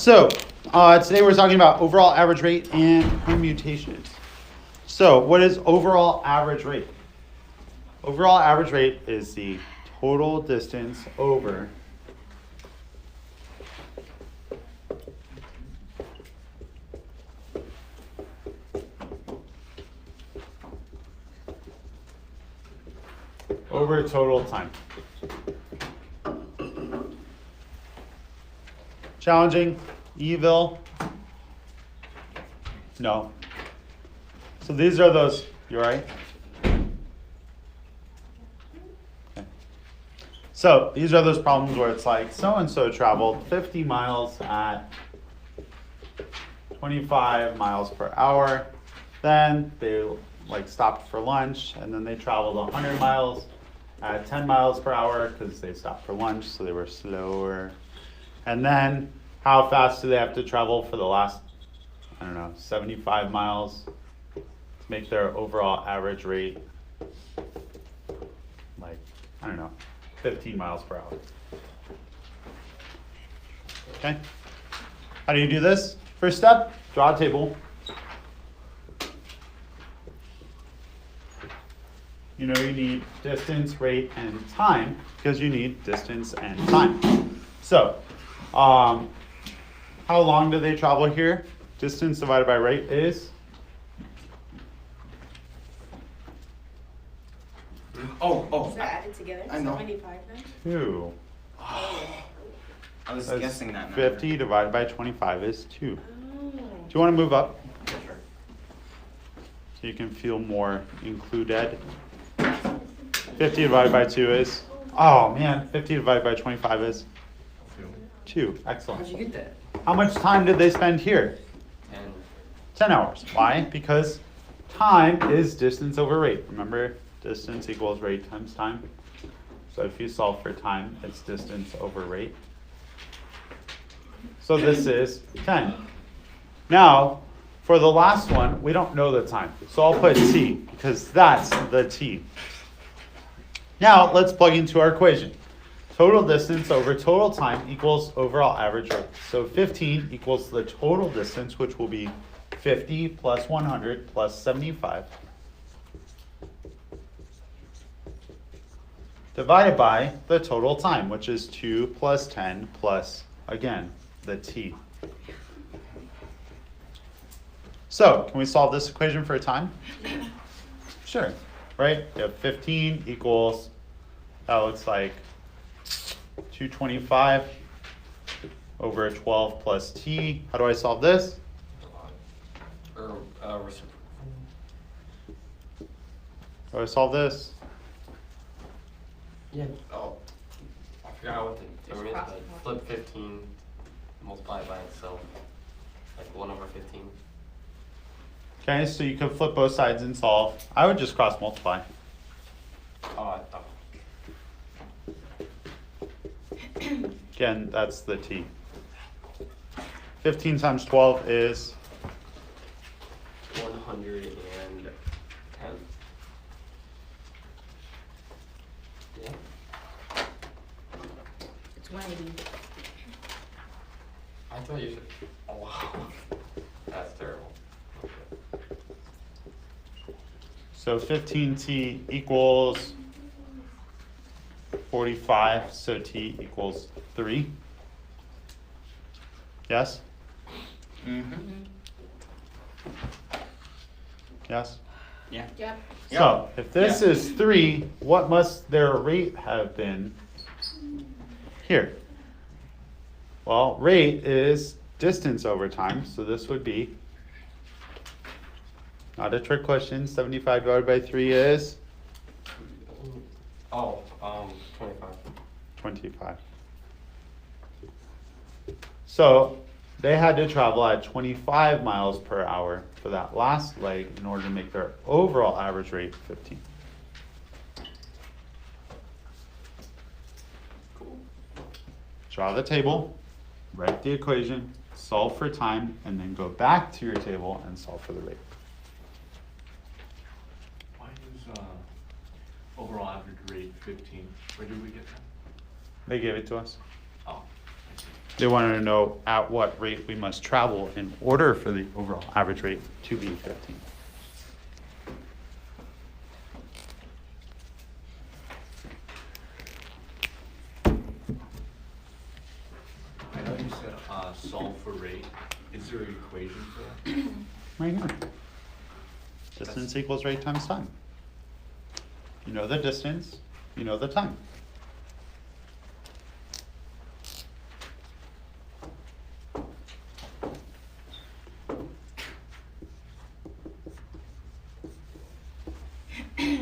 So, today we're talking about overall average rate and permutations. So, what is overall average rate? Overall average rate is the total distance over total time. Challenging? Evil? No. So these are those, you all right? Okay. So these are those problems where it's like so-and-so traveled 50 miles at 25 miles per hour. Then they stopped for lunch, and then they traveled 100 miles at 10 miles per hour because they stopped for lunch, so they were slower. And then how fast do they have to travel for the last, 75 miles to make their overall average rate 15 miles per hour. Okay? How do you do this? First step, draw a table. You know you need distance, rate, and time because you need distance and time. So, how long do they travel here? Distance divided by rate is? So added together? I know. 75 then? 2. I was That's guessing that number. 50 divided by 25 is 2. Oh. Do you want to move up Sure. so you can feel more included? 50 divided by 2 is? Oh man, 50 divided by 25 is? 2. Excellent. How'd you get that? How much time did they spend here? 10 hours. Why? Because time is distance over rate. Remember, distance equals rate times time. So if you solve for time, it's distance over rate. So this is 10. Now, for the last one, we don't know the time. So I'll put t, because that's the t. Now, let's plug into our equation. Total distance over total time equals overall average rate. So 15 equals the total distance, which will be 50 plus 100 plus 75. Divided by the total time, which is 2 plus 10 plus, again, the t. So, can we solve this equation for time? Sure, right? You have 15 equals, that looks like 225 over 12 plus t. How do I solve this? Reciprocal. How do I solve this? Yeah. Oh, I forgot what the term is, cross but flip 15, multiply by itself, like 1 over 15. Okay, so you can flip both sides and solve. I would just cross multiply. Oh, I thought. Again, that's the t. 15 times 12 is 110. Yeah. It's 180. I thought you said. Oh, wow. That's terrible. so 15t equals 45, so t equals 3. Yes? Mm-hmm. Yes? Yeah. Yep. So, if this Yeah. is 3, what must their rate have been here? Well, rate is distance over time, so this would be, not a trick question, 75 divided by 3 is Oh, 25. 25. So, they had to travel at 25 miles per hour for that last leg in order to make their overall average rate 15. Cool. Draw the table, write the equation, solve for time, and then go back to your table and solve for the rate. Why is overall average rate 15? Where did we get that? They gave it to us. Oh, I see. They wanted to know at what rate we must travel in order for the overall average rate to be 15. I know you said, solve for rate. Is there an equation for that? Right here. Distance equals rate times time. You know the distance, you know the time.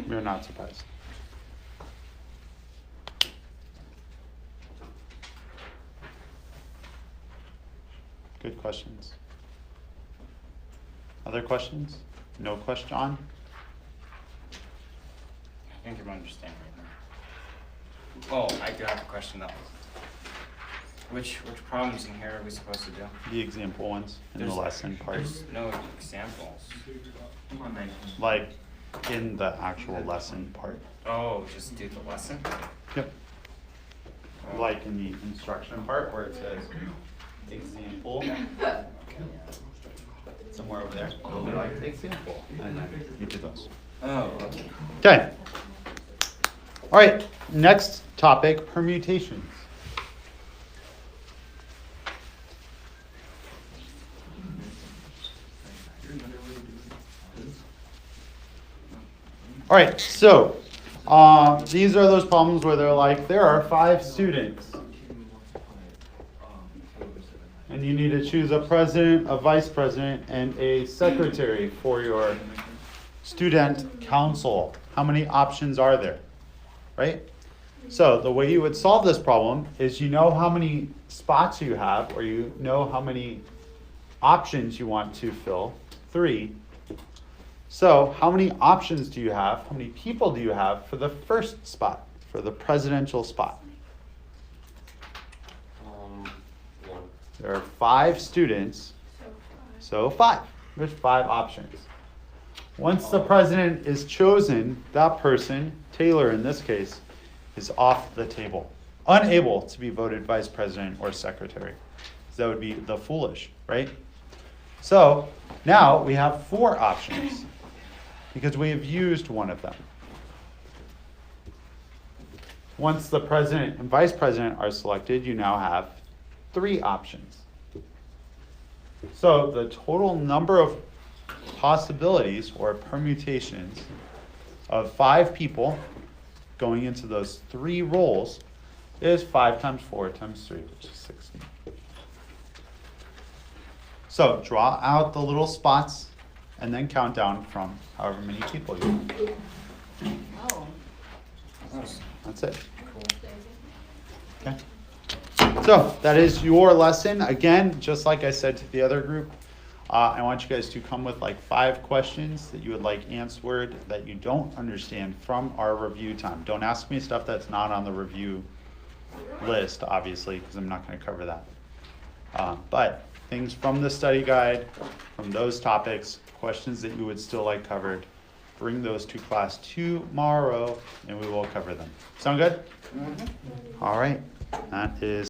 We're not surprised. Good questions. Other questions? No question? I think I'm understanding right now. Oh, I do have a question though. Which problems in here are we supposed to do? The example ones in the There's- lesson part. There's no examples. Like in the actual lesson part. Oh, just do the lesson? Yep. Like in the instruction part where it says example. Somewhere over there. It'll be like example. And then you do those. Oh, okay. Okay. All right. Next topic, permutations. All right, so these are those problems where they're like, there are 5 students, and you need to choose a president, a vice president, and a secretary for your student council. How many options are there, right? So the way you would solve this problem is you know how many spots you have, or you know how many options you want to fill, 3. So how many options do you have? How many people do you have for the first spot, for the presidential spot? 1. There are 5 students, so 5. There's 5 options. Once the president is chosen, that person, Taylor in this case, is off the table, unable to be voted vice president or secretary. That would be the foolish, right? So now we have 4 options because we have used one of them. Once the president and vice president are selected, you now have 3 options. So the total number of possibilities or permutations of 5 people going into those 3 roles is 5 times 4 times 3, which is 16. So draw out the little spots and then count down from however many people you have. Oh. That's it. Okay. So that is your lesson. Again, just like I said to the other group, I want you guys to come with like 5 questions that you would like answered that you don't understand from our review time. Don't ask me stuff that's not on the review list, obviously, because I'm not going to cover that. But things from the study guide, from those topics, questions that you would still like covered, bring those to class tomorrow and we will cover them. Sound good? All right. That is